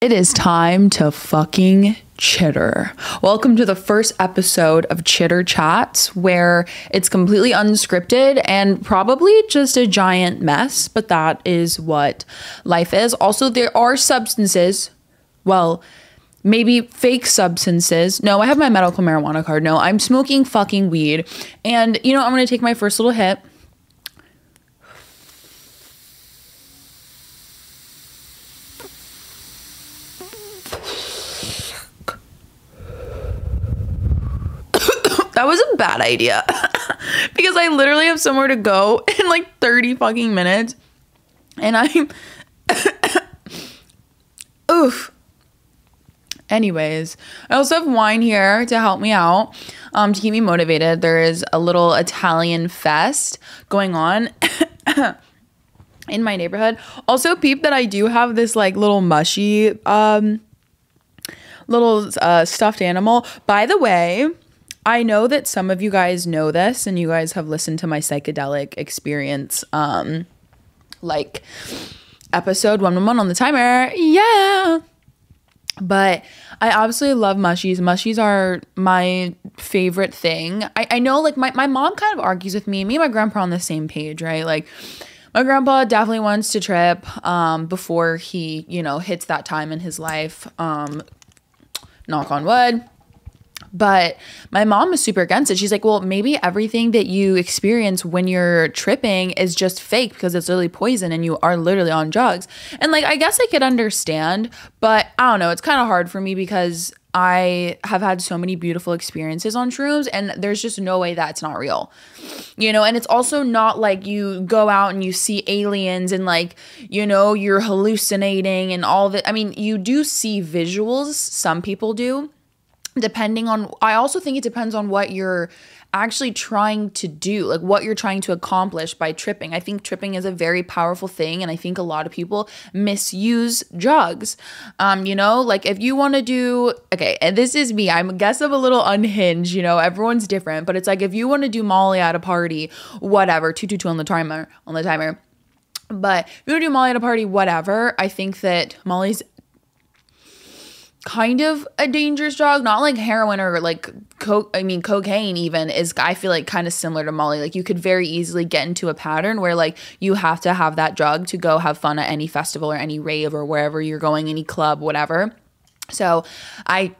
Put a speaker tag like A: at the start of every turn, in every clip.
A: It is time to fucking chitter. Welcome to the first episode of Chitter Chats, where it's completely unscripted and probably just a giant mess, but that is what life is. Also, there are substances, well, maybe fake substances. No, I have my medical marijuana card. No, I'm smoking fucking weed. And, you know, I'm going to take my first little hit. That was a bad idea because I literally have somewhere to go in like 30 fucking minutes and I'm oof. Anyways, I also have wine here to help me out, to keep me motivated. There is a little Italian fest going on in my neighborhood. Also, peep that I do have this like little mushy little stuffed animal. By the way, I know that some of you guys know this and you guys have listened to my psychedelic experience like episode 111 on the timer. Yeah. But I absolutely love mushies. Mushies are my favorite thing. I know like my mom kind of argues with me. Me and my grandpa are on the same page, right? Like my grandpa definitely wants to trip before he, you know, hits that time in his life. Knock on wood. But my mom is super against it. She's like, well, maybe everything that you experience when you're tripping is just fake because it's literally poison and you are literally on drugs. And like, I guess I could understand, but I don't know. It's kind of hard for me because I have had so many beautiful experiences on shrooms and there's just no way that's not real, you know? And it's also not like you go out and you see aliens and like, you know, you're hallucinating and all that. I mean, you do see visuals. Some people do. Depending on, I also think it depends on what you're actually trying to do, like what you're trying to accomplish by tripping. I think tripping is a very powerful thing, and I think a lot of people misuse drugs. You know, like if you want to do, okay, and this is me, I guess I'm a little unhinged, you know, everyone's different, but it's like if you want to do Molly at a party, whatever, 222 on the timer. But if you want to do Molly at a party, whatever, I think that Molly's kind of a dangerous drug, not like heroin or like cocaine even is, I feel like, kind of similar to Molly. Like you could very easily get into a pattern where like you have to have that drug to go have fun at any festival or any rave or wherever you're going, any club, whatever. So I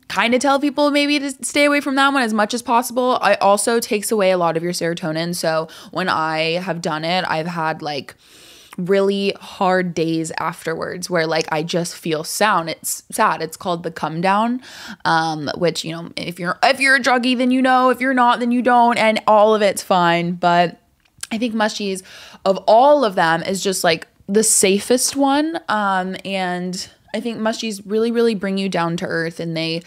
A: kind of tell people maybe to stay away from that one as much as possible. It also takes away a lot of your serotonin. So when I have done it, I've had like really hard days afterwards where like I just feel sound. It's sad. It's called the come down, which, you know, if you're a druggie, then you know, if you're not, then you don't, and all of it's fine. But I think mushies of all of them is just like the safest one, and I think mushies really, really bring you down to earth, and they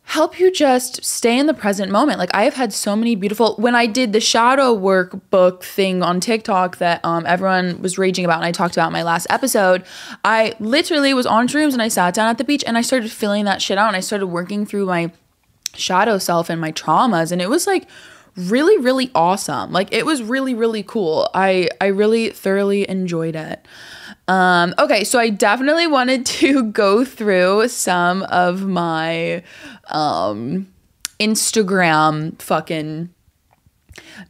A: help you just stay in the present moment. Like I have had so many beautiful, when I did the shadow workbook thing on TikTok that everyone was raging about and I talked about in my last episode, I literally was on shrooms and I sat down at the beach and I started filling that shit out and I started working through my shadow self and my traumas, and it was like really, really awesome. Like it was really, really cool. I really thoroughly enjoyed it. Okay, so I definitely wanted to go through some of my Instagram fucking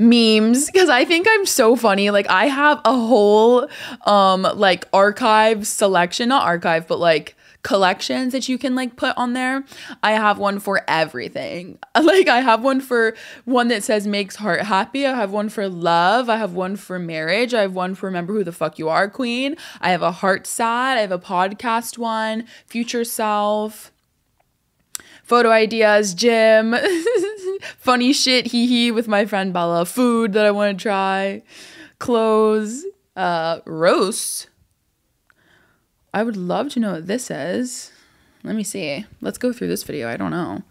A: memes because I think I'm so funny. Like I have a whole like archive selection, not archive, but like collections that you can like put on there. I have one for everything. Like I have one for one that says makes heart happy. I have one for love. I have one for marriage. I have one for remember who the fuck you are, queen. I have a heart sad. I have a podcast one, future self, photo ideas, gym, funny shit, hee hee with my friend Bella, food that I want to try, clothes, roasts. I would love to know what this is. Let me see. Let's go through this video. I don't know.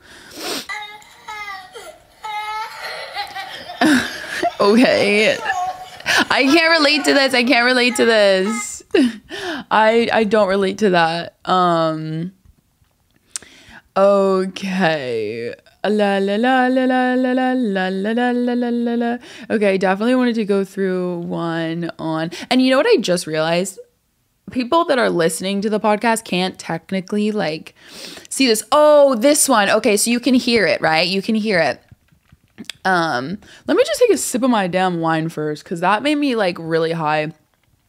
A: Okay. I can't relate to this. I can't relate to this. I don't relate to that. Okay. La la la la la la la la la la la la la. Okay, definitely wanted to go through one on, and you know what I just realized? people that are listening to the podcast can't technically like see this. Oh, this one. Okay, so you can hear it, right? You can hear it. Let me just take a sip of my damn wine first, because that made me like really high.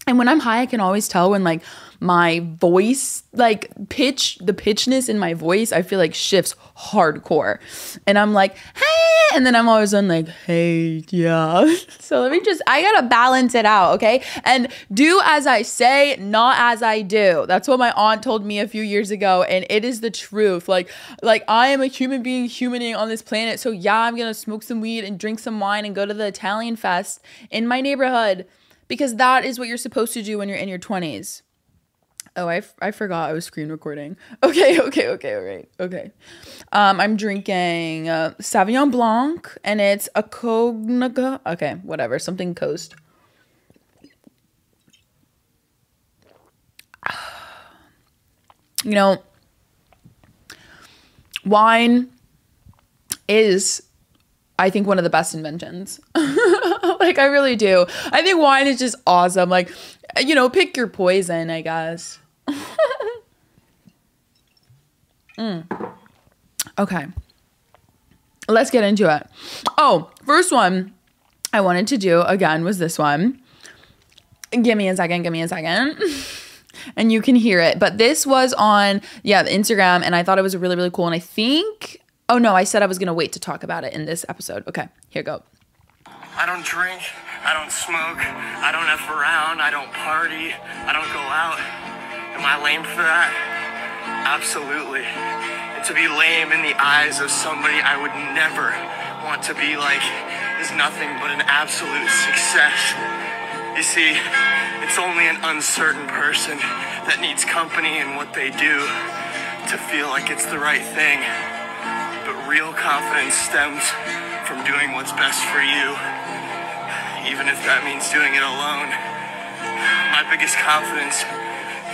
A: And when I'm high, I can always tell when like my voice, like the pitchness in my voice, I feel like shifts hardcore. And I'm like, hey, and then I'm always on like, hey, yeah. So I gotta balance it out, okay? And do as I say, not as I do. That's what my aunt told me a few years ago, and it is the truth. Like I am a human being humaning on this planet. So yeah, I'm gonna smoke some weed and drink some wine and go to the Italian fest in my neighborhood, because that is what you're supposed to do when you're in your 20s. Oh, I forgot I was screen recording. Okay, all right, okay. I'm drinking Sauvignon Blanc, and it's a Cognac. Okay, whatever, something coast. You know, wine is, I think, one of the best inventions. Like, I really do. I think wine is just awesome. Like, you know, pick your poison, I guess. Okay. Let's get into it. Oh, first one I wanted to do, again, was this one. Give me a second. And you can hear it. But this was on, the Instagram, and I thought it was really, really cool. And I think... Oh, no, I said I was going to wait to talk about it in this episode. Okay, here go.
B: I don't drink, I don't smoke, I don't F around, I don't party, I don't go out. Am I lame for that? Absolutely. And to be lame in the eyes of somebody I would never want to be like is nothing but an absolute success. You see, it's only an uncertain person that needs company in what they do to feel like it's the right thing. But real confidence stems from doing what's best for you, even if that means doing it alone. My biggest confidence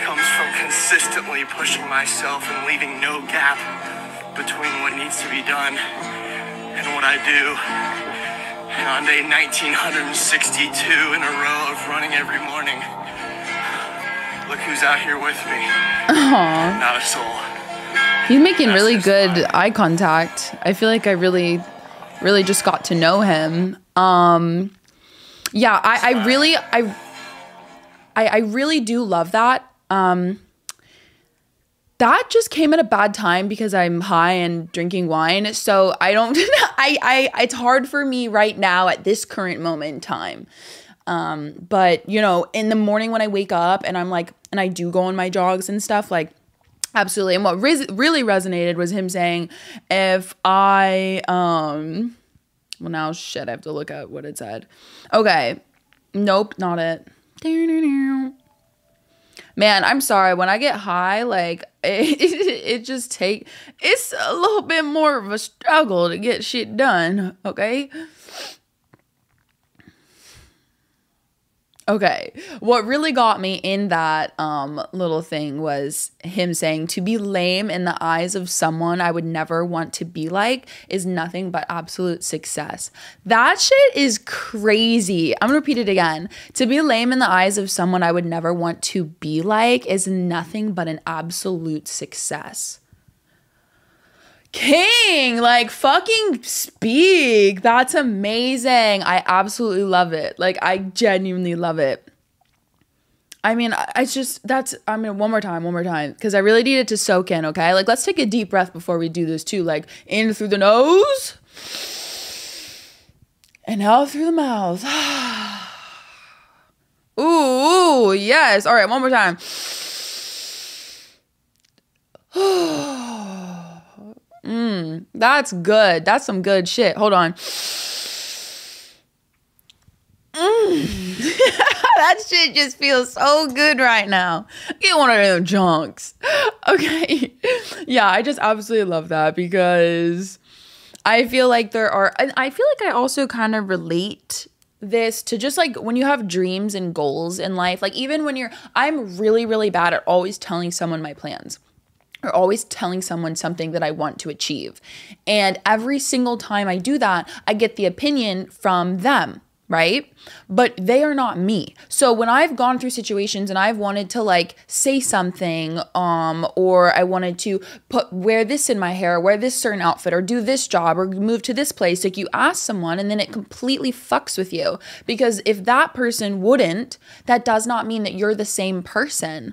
B: comes from consistently pushing myself and leaving no gap between what needs to be done and what I do. And on day 1962 in a row of running every morning, look who's out here with me.
A: Aww.
B: Not a soul.
A: He's making really good eye contact. I feel like I really just got to know him. Yeah, I really do love that. That just came at a bad time because I'm high and drinking wine. So I don't, it's hard for me right now at this current moment in time. But you know, in the morning when I wake up and I'm like, and I do go on my jogs and stuff, like, absolutely. And what really resonated was him saying, if I, well, now shit, I have to look at what it said. Okay. Nope, not it. Man, I'm sorry. When I get high, like, it's a little bit more of a struggle to get shit done, okay? Okay, what really got me in that little thing was him saying, to be lame in the eyes of someone I would never want to be like is nothing but absolute success. That shit is crazy. I'm gonna repeat it again. To be lame in the eyes of someone I would never want to be like is nothing but an absolute success. King, like, fucking speak. That's amazing. I absolutely love it. Like, I genuinely love it. I mean, one more time, because I really need it to soak in, okay? Like, let's take a deep breath before we do this too. Like, in through the nose and out through the mouth. Ooh, yes. All right, one more time. That's good. That's some good shit. Hold on. That shit just feels so good right now. Get one of them junks. Okay. Yeah, I just absolutely love that because I feel like I feel like I also kind of relate this to just like when you have dreams and goals in life. Like even when I'm really, really bad at always telling someone my plans, or always telling someone something that I want to achieve. And every single time I do that, I get the opinion from them. right? But they are not me. So when I've gone through situations and I've wanted to like say something, or I wanted to wear this in my hair, wear this certain outfit, or do this job, or move to this place, like you ask someone and then it completely fucks with you. Because if that person wouldn't, that does not mean that you're the same person.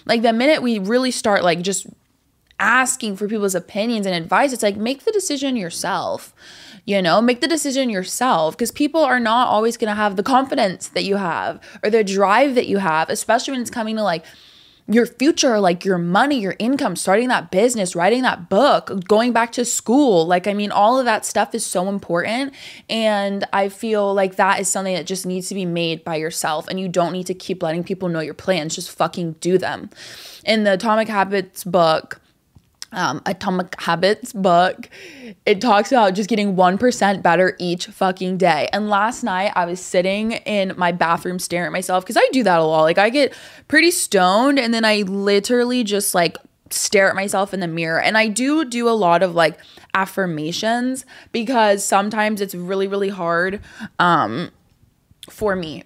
A: Like the minute we really start like just asking for people's opinions and advice, it's like, make the decision yourself. You know, make the decision yourself, because people are not always going to have the confidence that you have or the drive that you have, especially when it's coming to like your future, like your money, your income, starting that business, writing that book, going back to school. Like, I mean, all of that stuff is so important. And I feel like that is something that just needs to be made by yourself, and you don't need to keep letting people know your plans. Just fucking do them. In the Atomic Habits book, it talks about just getting 1% better each fucking day. And last night I was sitting in my bathroom staring at myself, because I do that a lot. Like I get pretty stoned and then I literally just like stare at myself in the mirror. And I do a lot of like affirmations, because sometimes it's really, really hard for me.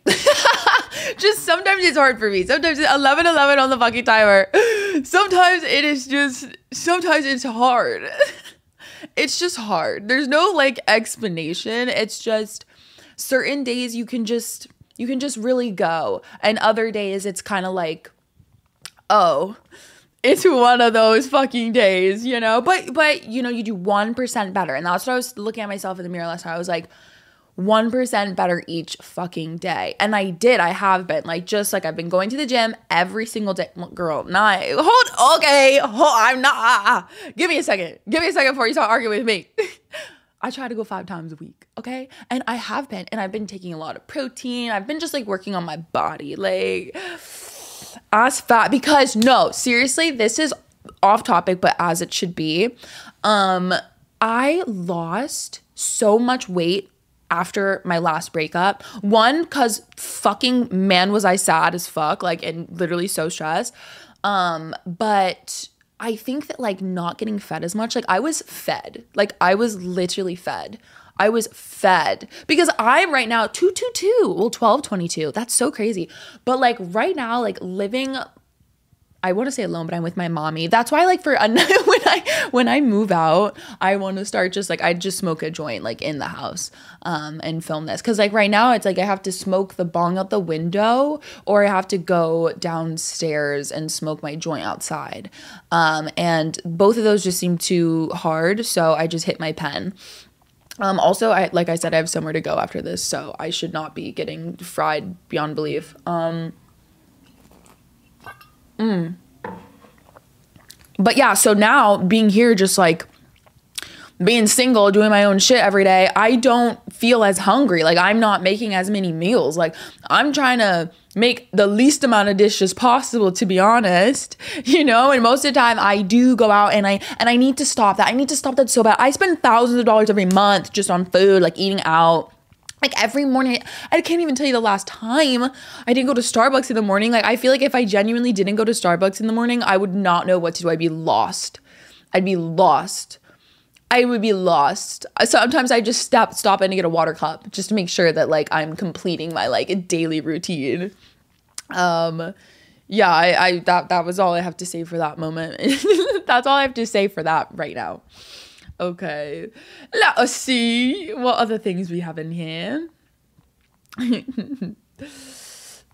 A: Just sometimes it's hard for me. Sometimes it's 11:11 on the fucking timer. Sometimes it's hard. It's just hard. There's no like explanation. It's just certain days you can just really go. And other days it's kind of like, oh, it's one of those fucking days, you know? But you know, you do 1% better. And that's what I was looking at myself in the mirror last night. I was like, 1% better each fucking day. And I have been like, just like I've been going to the gym every single day. Girl, I'm not. Give me a second before you start arguing with me. I try to go 5 times a week. Okay. And I have been, and I've been taking a lot of protein. I've been just like working on my body, like ass fat, because no, seriously, this is off topic, but as it should be. I lost so much weight after my last breakup. One, because fucking man was I sad as fuck, like, and literally so stressed. But I think that like not getting fed as much, like I was fed. Like I was literally fed. I was fed, because I'm right now 222, well 1222. That's so crazy. But like right now, like living, I want to say alone, but I'm with my mommy. That's why like when I move out, I want to start just like, I just smoke a joint like in the house and film this. Cause like right now it's like I have to smoke the bong out the window, or I have to go downstairs and smoke my joint outside. And both of those just seem too hard. So I just hit my pen. Also, like I said, I have somewhere to go after this, so I should not be getting fried beyond belief. But yeah, so now being here, just like being single, doing my own shit every day, I don't feel as hungry. Like I'm not making as many meals. Like I'm trying to make the least amount of dishes possible, to be honest, you know? And most of the time I do go out and I need to stop that. I need to stop that so bad. I spend thousands of dollars every month just on food, like eating out. Like every morning, I can't even tell you the last time I didn't go to Starbucks in the morning. Like I feel like if I genuinely didn't go to Starbucks in the morning, I would not know what to do. I'd be lost. I would be lost. Sometimes I just stop in to get a water cup just to make sure that like I'm completing my like daily routine. Yeah, I that was all I have to say for that moment. That's all I have to say for that right now. Okay, let us see what other things we have in here.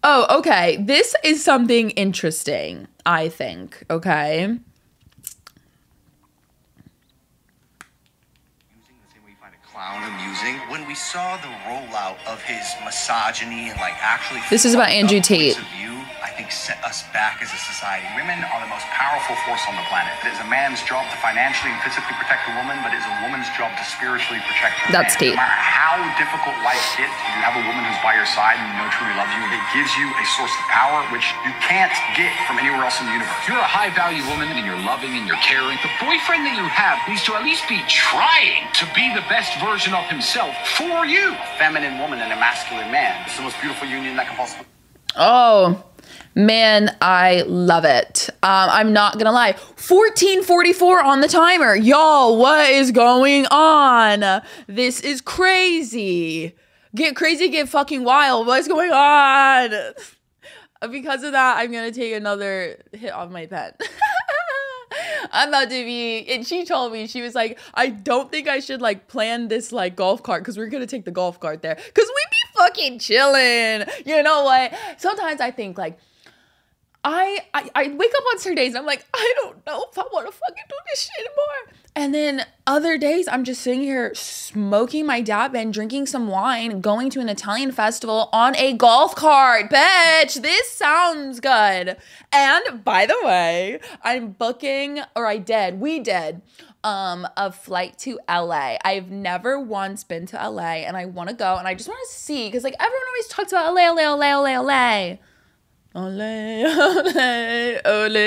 A: Oh, okay. This is something interesting, I think. Okay.
C: Clown amusing. When we saw the rollout of his misogyny and like actually,
A: this is about Andrew Tate.
C: I think set us back as a society. Women are the most powerful force on the planet. It is a man's job to financially and physically protect a woman, but it is a woman's job to spiritually protect her.
A: That's Tate.
C: No matter how difficult life gets, you have a woman who's by your side and you know truly loves you. It gives you a source of power which you can't get from anywhere else in the universe.
D: You're a high-value woman and you're loving and you're caring. The boyfriend that you have needs to at least be trying to be the best version of himself for you.
C: A feminine woman and a masculine man. It's the most beautiful union that can possibly.
A: Oh, man, I love it. I'm not gonna lie. 14:44 on the timer. Y'all, what is going on? This is crazy. Get crazy, get fucking wild. What's going on? Because of that, I'm going to take another hit on my pen. I'm about to be, and she told me, she was like, I don't think I should like plan this like golf cart because we're going to take the golf cart there because we be fucking chilling. You know what? Sometimes I think like, I wake up on certain days and I'm like, I don't know if I want to fucking do this shit anymore. And then other days I'm just sitting here smoking my dab and drinking some wine, going to an Italian festival on a golf cart. Bitch, this sounds good. And by the way, I'm booking, or we did, a flight to LA. I've never once been to LA and I want to go and I just want to see, because like everyone always talks about LA. Ole, ole, ole,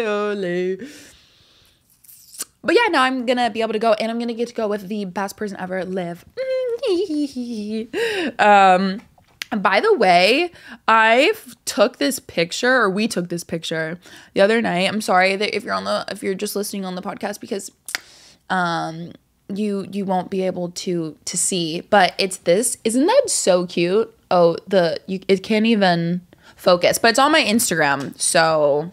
A: ole. But yeah, now I'm gonna be able to go, and I'm gonna get to go with the best person ever, Liv. By the way, we took this picture the other night. I'm sorry that if you're just listening on the podcast, because you won't be able to see, but it's this. Isn't that so cute? Oh, it can't even focus, but it's on my Instagram, so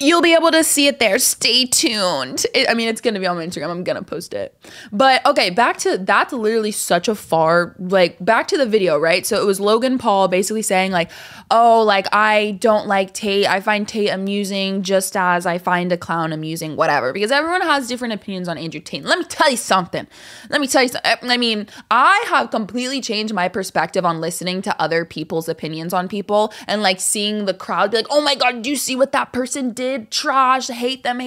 A: you'll be able to see it there. Stay tuned. It's gonna be on my Instagram. I'm gonna post it. But okay, back to that's literally such a far, like, back to the video, right? So it was Logan Paul basically saying like, oh, like, I don't like Tate. I find Tate amusing just as I find a clown amusing, whatever. Because everyone has different opinions on Andrew Tate. Let me tell you something. I have completely changed my perspective on listening to other people's opinions on people and like seeing the crowd be like, oh my God, do you see what that person did? Trash, hate them.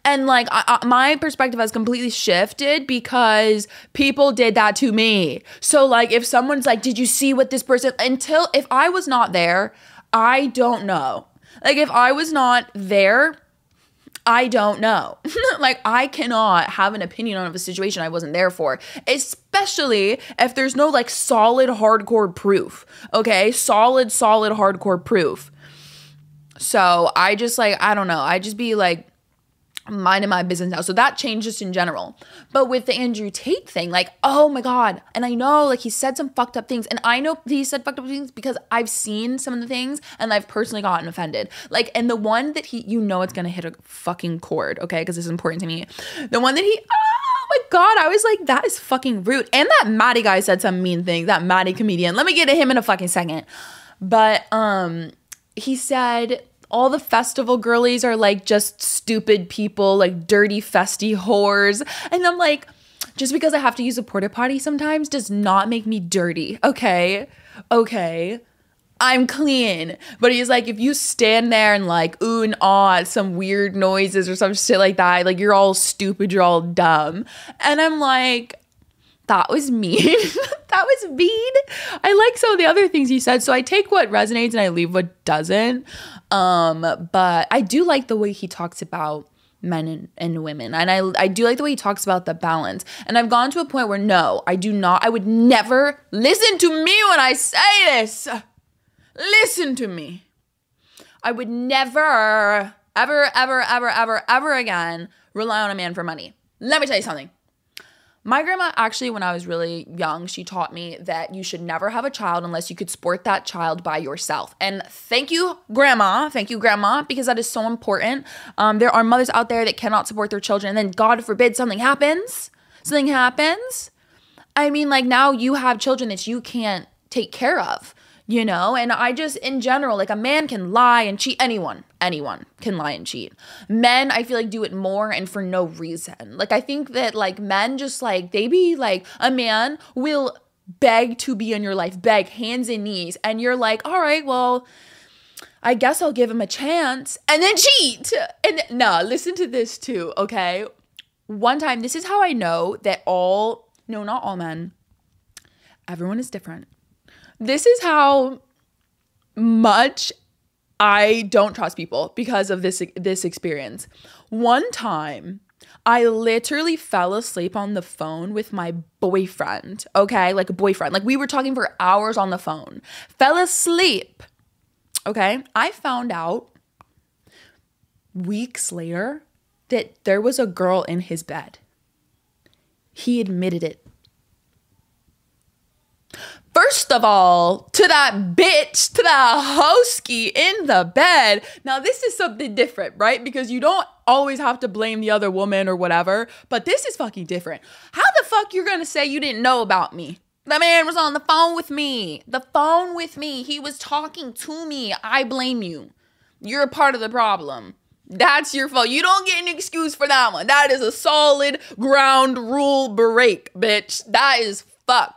A: And like my perspective has completely shifted because people did that to me. So like if someone's like, did you see what this person, if I was not there, I don't know. Like if I was not there, I don't know. Like I cannot have an opinion on a situation I wasn't there for, especially if there's no like solid hardcore proof. Okay, solid hardcore proof. So I just like, I don't know. I just be like minding my business now. So that changed just in general. But with the Andrew Tate thing, like, oh my God. And I know like he said some fucked up things. And I know he said fucked up things because I've seen some of the things and I've personally gotten offended. Like, and the one that it's going to hit a fucking chord, okay? Because this is important to me. The one that oh my God, I was like, that is fucking rude. And that Maddie guy said some mean things, that Maddie comedian. Let me get to him in a fucking second. But, he said all the festival girlies are like just stupid people, like dirty, festy whores. And I'm like, just because I have to use a porta potty sometimes does not make me dirty. Okay. I'm clean. But he's like, if you stand there and like ooh and ah at some weird noises or some shit like that, like you're all stupid, you're all dumb. And I'm like, that was mean. That was mean. I like some of the other things he said. So I take what resonates and I leave what doesn't. But I do like the way he talks about men and women. And I do like the way he talks about the balance. And I've gone to a point where no, I would never, listen to me when I say this. Listen to me. I would never, ever again rely on a man for money. Let me tell you something. My grandma actually, when I was really young, she taught me that you should never have a child unless you could support that child by yourself. And thank you, grandma, because that is so important. There are mothers out there that cannot support their children, and then God forbid something happens. I mean, like now you have children that you can't take care of. You know, and I just, in general, like a man can lie and cheat. Anyone can lie and cheat. Men, I feel like, do it more and for no reason. Like, I think that, like, men just, like, they be, like, a man will beg to be in your life, beg, hands and knees. And you're like, all right, well, I guess I'll give him a chance. And then cheat. And no, listen to this too, okay? One time, this is how I know that not all men, everyone is different. This is how much I don't trust people because of this experience. One time, I literally fell asleep on the phone with my boyfriend, okay? Like a boyfriend. Like we were talking for hours on the phone. Fell asleep, okay? I found out weeks later that there was a girl in his bed. He admitted it. First of all, to that bitch, to that hoskie in the bed. Now, this is something different, right? Because you don't always have to blame the other woman or whatever, but this is fucking different. How the fuck you're gonna say you didn't know about me? The man was on the phone with me. The phone with me. He was talking to me. I blame you. You're a part of the problem. That's your fault. You don't get an excuse for that one. That is a solid ground rule break, bitch. That is fucked.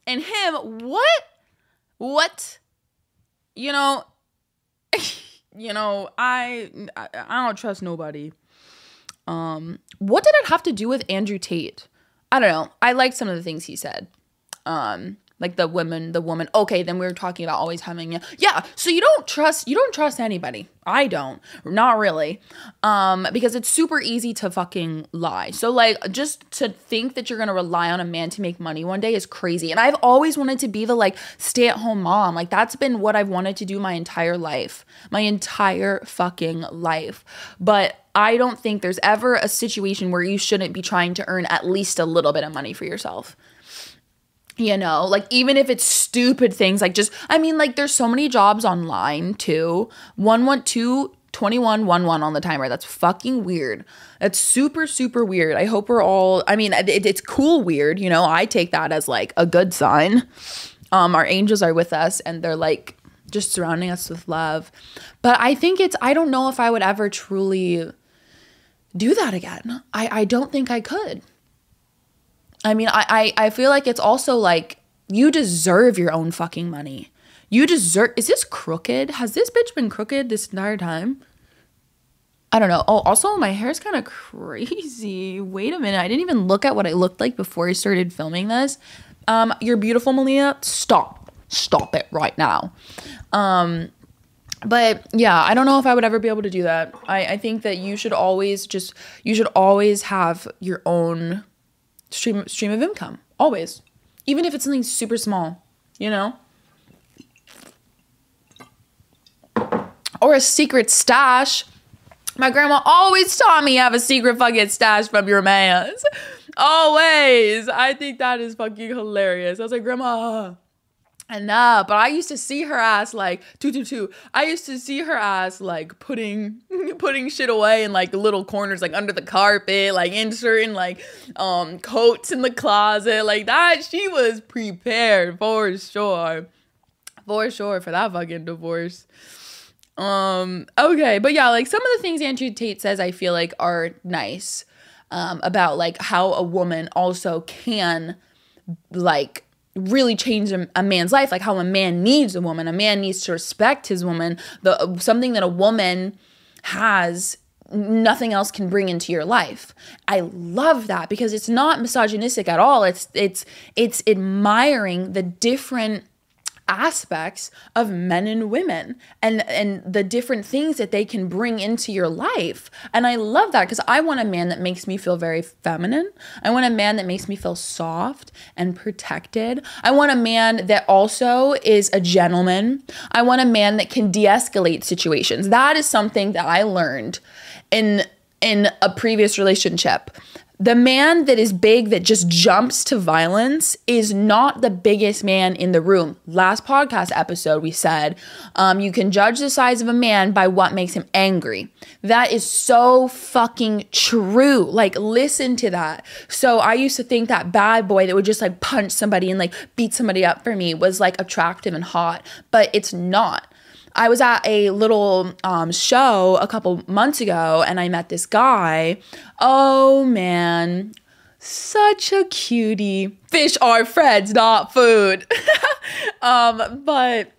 A: And him, what? You know, I don't trust nobody. What did it have to do with Andrew Tate? I don't know. I liked some of the things he said. Like the woman. Okay, then we were talking about always having, yeah. So you don't trust anybody. I don't, not really. Because it's super easy to fucking lie. So like, just to think that you're going to rely on a man to make money one day is crazy. And I've always wanted to be the like stay-at-home mom. Like that's been what I've wanted to do my entire life, my entire fucking life. But I don't think there's ever a situation where you shouldn't be trying to earn at least a little bit of money for yourself. You know, like even if it's stupid things, like just, I mean, like there's so many jobs online too. 112-2111 on the timer. That's fucking weird. That's super, super weird. I hope we're all, I mean, it's cool weird. You know, I take that as like a good sign. Our angels are with us and they're like just surrounding us with love. But I think I don't know if I would ever truly do that again. I don't think I could. I mean, I feel like it's also like you deserve your own fucking money. Is this crooked? Has this bitch been crooked this entire time? I don't know. Oh, also my hair's kind of crazy. Wait a minute. I didn't even look at what I looked like before I started filming this. You're beautiful, Malia. Stop it right now. But yeah, I don't know if I would ever be able to do that. I think that you should always have your own stream of income, always, even if it's something super small, you know, or a secret stash. My grandma always taught me have a secret fucking stash from your mans. Always. I think that is fucking hilarious. I was like, Grandma, enough. But I used to see her ass like I used to see her ass like putting shit away in like little corners, like under the carpet, like inserting like coats in the closet, like that. She was prepared for sure for that fucking divorce. Okay, but yeah, like some of the things Andrew Tate says I feel like are nice about like how a woman also can like really change a man's life, like how a man needs a woman. A man needs to respect his woman. Something that a woman has, nothing else can bring into your life. I love that because it's not misogynistic at all. It's admiring the different aspects of men and women and the different things that they can bring into your life. And I love that because I want a man that makes me feel very feminine. I want a man that makes me feel soft and protected. I want a man that also is a gentleman. I want a man that can de-escalate situations. That is something that I learned in a previous relationship. The man that is big, that just jumps to violence, is not the biggest man in the room. Last podcast episode, we said, you can judge the size of a man by what makes him angry. That is so fucking true. Like, listen to that. So I used to think that bad boy that would just like punch somebody and like beat somebody up for me was like attractive and hot, but it's not. I was at a little show a couple months ago and I met this guy. Oh man, such a cutie. Fish are friends, not food. But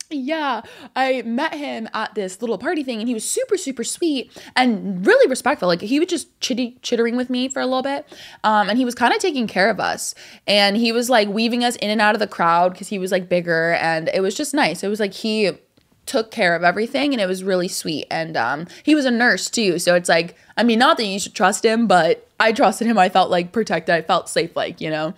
A: yeah, I met him at this little party thing and he was super, super sweet and really respectful. Like he was just chittering with me for a little bit. And he was kind of taking care of us and he was like weaving us in and out of the crowd because he was like bigger and it was just nice. It was like he took care of everything and it was really sweet. And he was a nurse too. So it's like, I mean, not that you should trust him, but I trusted him. I felt like protected. I felt safe, like, you know.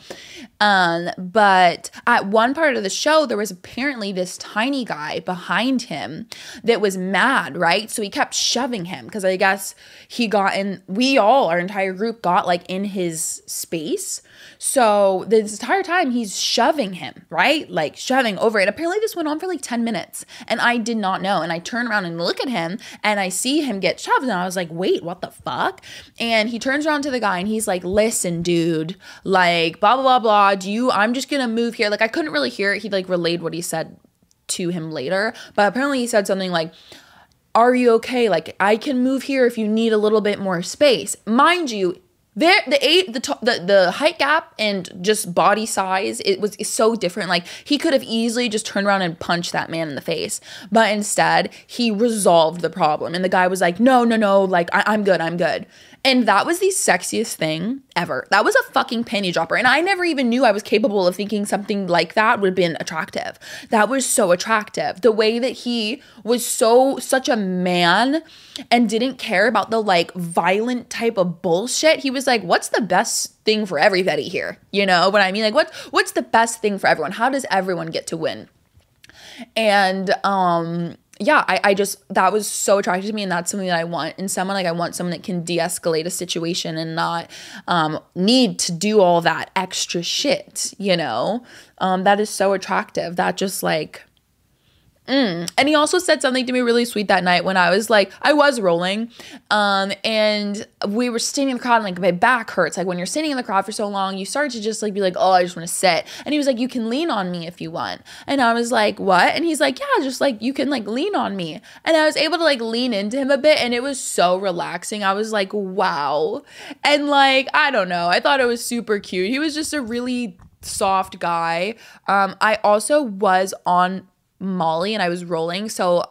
A: But at one part of the show, there was apparently this tiny guy behind him that was mad, right? So he kept shoving him because I guess he got in, we all, our entire group got like in his space. So this entire time he's shoving him, right? Like shoving over it. Apparently this went on for like 10 minutes and I did not know. And I turn around and look at him and I see him get shoved and I was like, wait, what the fuck? And he turns around to the guy and he's like, listen, dude, like blah, blah, blah, blah. I'm just going to move here. Like I couldn't really hear it. He like relayed what he said to him later, but apparently he said something like, are you okay? Like I can move here if you need a little bit more space. Mind you, the height gap and just body size, it was so different. Like he could have easily just turned around and punched that man in the face, but instead he resolved the problem. And the guy was like, no, like I'm good. And that was the sexiest thing ever. That was a fucking panty dropper. And I never even knew I was capable of thinking something like that would have been attractive. That was so attractive. The way that he was such a man and didn't care about the like violent type of bullshit. He was like, what's the best thing for everybody here? You know what I mean? Like what's the best thing for everyone? How does everyone get to win? And yeah, I just, that was so attractive to me, and that's something that I want in someone. Like I want someone that can de-escalate a situation and not need to do all that extra shit, you know? That is so attractive. That just like, And he also said something to me really sweet that night when I was rolling, and we were standing in the crowd and like my back hurts. Like when you're standing in the crowd for so long, you start to just like be like, oh, I just want to sit. And he was like, you can lean on me if you want. And I was like, what? And he's like, yeah, just like you can like lean on me. And I was able to like lean into him a bit, and it was so relaxing. I was like, wow. And like, I don't know. I thought it was super cute. He was just a really soft guy. I also was on Molly and I was rolling. So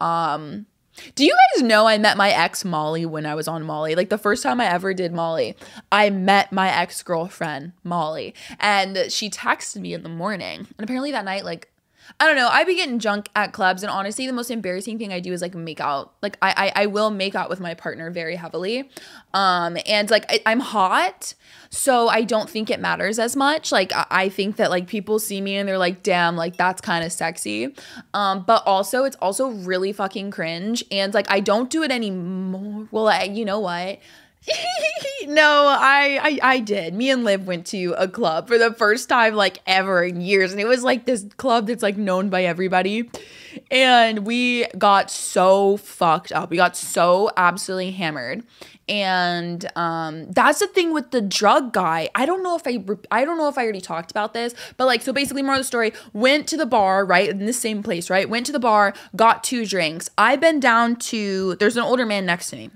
A: do you guys know I met my ex Molly when I was on Molly? Like the first time I ever did Molly, I met my ex-girlfriend Molly, and she texted me in the morning, and apparently that night, like, I don't know, I be getting drunk at clubs, and honestly the most embarrassing thing I do is like make out. Like I will make out with my partner very heavily, and like I'm hot, so I don't think it matters as much. Like I think that like people see me and they're like, damn, like that's kind of sexy, but also it's also really fucking cringe, and like I don't do it anymore. Well, you know what? No, I did. Me and Liv went to a club for the first time like ever in years, and it was like this club that's like known by everybody, and we got so fucked up. We got so absolutely hammered. And that's the thing with the drug guy. I don't know if I already talked about this, but like, so basically more of the story, went to the bar, right? In the same place, right? Went to the bar, got 2 drinks. I've been down to, there's an older man next to me.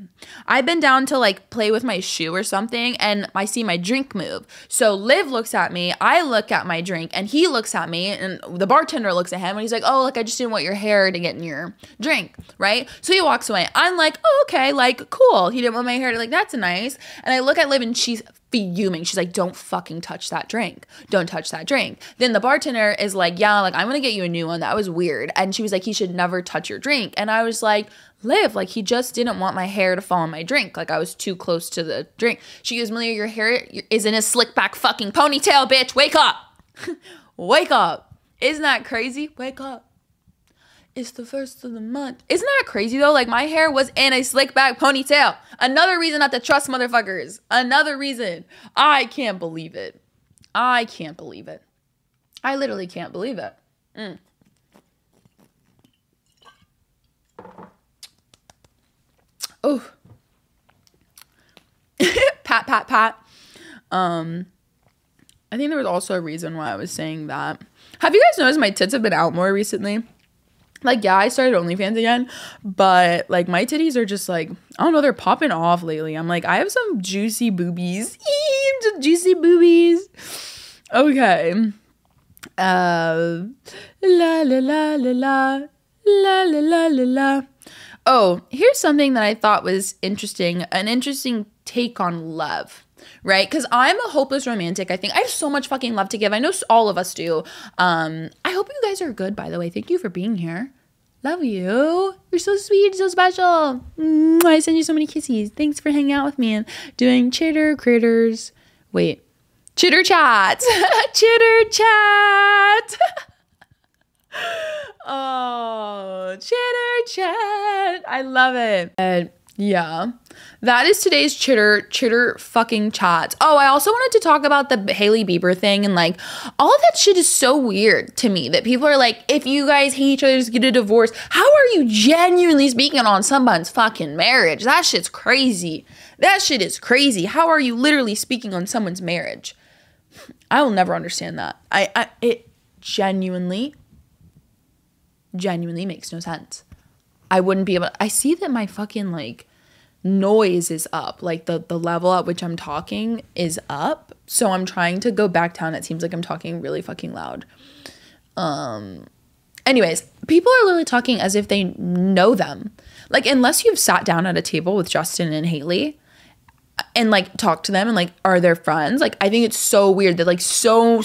A: I've been down to like play with my shoe or something, and I see my drink move. So Liv looks at me, I look at my drink, and he looks at me, and the bartender looks at him, and he's like, oh, like I just didn't want your hair to get in your drink, right? So he walks away. I'm like, oh, okay, like cool. He didn't want my hair to, like, that's nice. And I look at Liv and she's fuming. She's like, don't fucking touch that drink. Don't touch that drink. Then the bartender is like, yeah, like I'm gonna get you a new one. That was weird. And she was like, he should never touch your drink. And I was like, Liv, like he just didn't want my hair to fall on my drink. Like I was too close to the drink. She goes, Malia, your hair is in a slick back fucking ponytail, bitch. Wake up. Wake up. Isn't that crazy? Wake up. It's the first of the month. Isn't that crazy though? Like my hair was in a slick back ponytail. Another reason not to trust motherfuckers. Another reason. I can't believe it. I can't believe it. I literally can't believe it. Oh. Pat, pat, pat. I think there was also a reason why I was saying that. Have you guys noticed my tits have been out more recently? Like, yeah, I started OnlyFans again, but like my titties are just like, I don't know, they're popping off lately. I'm like, I have some juicy boobies. Some juicy boobies. Okay. La la la la la la la la la la. Oh, here's something that I thought was interesting, an interesting take on love. Right? Because I'm a hopeless romantic. I think I have so much fucking love to give. I know all of us do. I hope you guys are good, by the way. Thank you for being here. Love you. You're so sweet, so special. I send you so many kisses. Thanks for hanging out with me and doing chitter chats. Chitter chat. Oh, chitter chat. I love it. And yeah, that is today's chitter fucking chat. Oh, I also wanted to talk about the Hailey Bieber thing, and like all of that shit is so weird to me that people are like, if you guys hate each other, just get a divorce. How are you genuinely speaking on someone's fucking marriage? That shit's crazy. That shit is crazy. How are you literally speaking on someone's marriage? I will never understand that. It genuinely makes no sense. I wouldn't be able to, I see that my fucking like noise is up. Like the level at which I'm talking is up. So I'm trying to go back down. It seems like I'm talking really fucking loud. Anyways, people are literally talking as if they know them. Like, unless you've sat down at a table with Justin and Hailey and like talked to them and like are their friends, like I think it's so weird that like so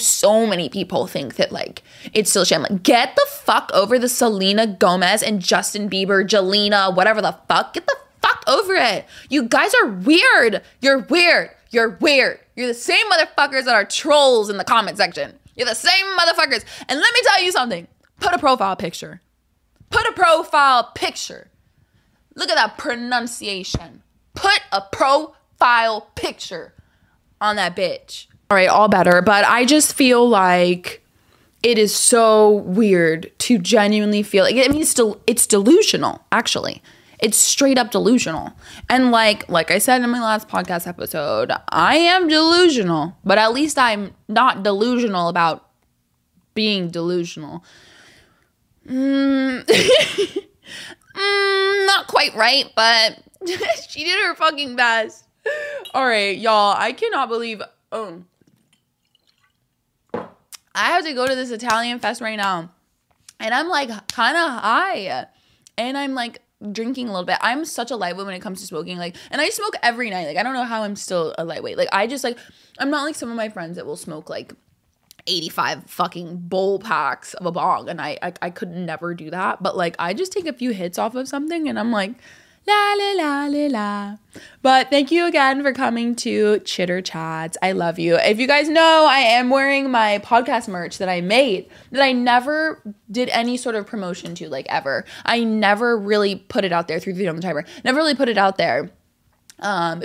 A: many people think that like it's still shit. I'm like, get the fuck over the Selena Gomez and Justin Bieber, Jelena, whatever the fuck. Get the fuck over it. You guys are weird. You're weird. You're weird. You're the same motherfuckers that are trolls in the comment section. You're the same motherfuckers. And let me tell you something. Put a profile picture. Put a profile picture. Look at that pronunciation. Put a profile picture on that bitch. All right, all better. But I just feel like it is so weird to genuinely feel like, I mean, it's delusional, actually. It's straight up delusional. And like I said in my last podcast episode, I am delusional, but at least I'm not delusional about being delusional. Not quite right, but she did her fucking best. All right, y'all, I cannot believe, I have to go to this Italian fest right now, and I'm like kind of high, and I'm like drinking a little bit. I'm such a lightweight when it comes to smoking, like, and I smoke every night. Like, I don't know how I'm still a lightweight. Like, I just like, I'm not like some of my friends that will smoke like 85 fucking bowl packs of a bong, and I could never do that. But like, I just take a few hits off of something and I'm like, la la la la la. But thank you again for coming to Chitter Chats. I love you. If you guys know, I am wearing my podcast merch that I made, that I never did any sort of promotion to, like, ever. I never really put it out there through the Freedom Timer. Never really put it out there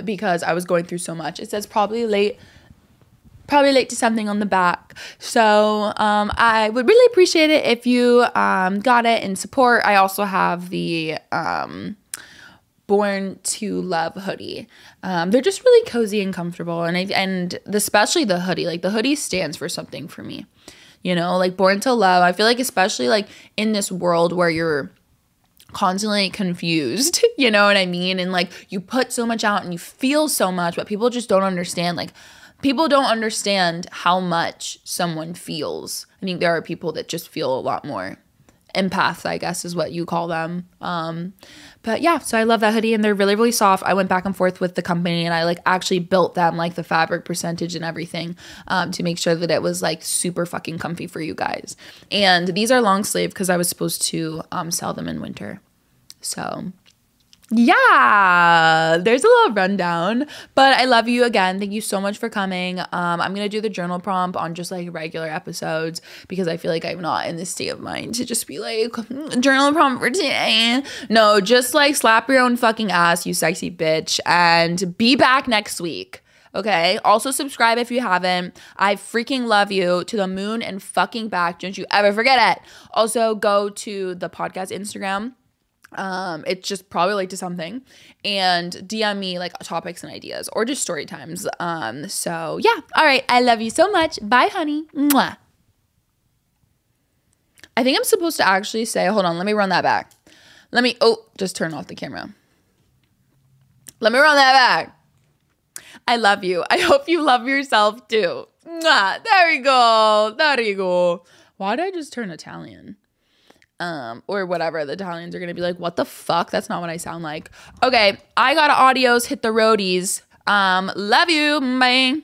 A: because I was going through so much. It says probably late to something on the back. So I would really appreciate it if you got it in support. I also have the Born to Love hoodie. They're just really cozy and comfortable, and especially the hoodie. Like, the hoodie stands for something for me. You know, like Born to Love. I feel like, especially like in this world where you're constantly confused, you know what I mean? And like, you put so much out and you feel so much, but people just don't understand. Like, people don't understand how much someone feels. I think there are people that just feel a lot more. Empaths, I guess, is what you call them. But yeah, so I love that hoodie, and they're really, really soft. I went back and forth with the company, and I like actually built them, like the fabric percentage and everything, to make sure that it was like super fucking comfy for you guys. And these are long sleeve because I was supposed to sell them in winter. So yeah, there's a little rundown, but I love you again. Thank you so much for coming. I'm going to do the journal prompt on just like regular episodes because I feel like I'm not in the state of mind to just be like, journal prompt for today. No, just like slap your own fucking ass, you sexy bitch, and be back next week. Okay. Also subscribe if you haven't. I freaking love you to the moon and fucking back. Don't you ever forget it. Also go to the podcast Instagram. It's just probably like to something, and DM me like topics and ideas or just story times. So yeah. All right. I love you so much. Bye, honey. Mwah. I think I'm supposed to actually say, hold on, let me run that back. Just turn off the camera. Let me run that back. I love you. I hope you love yourself too. Mwah. There we go. There you go. Why did I just turn Italian? Or whatever. The Italians are gonna be like, what the fuck? That's not what I sound like. Okay, I got adios, hit the roadies. Love you. Bye.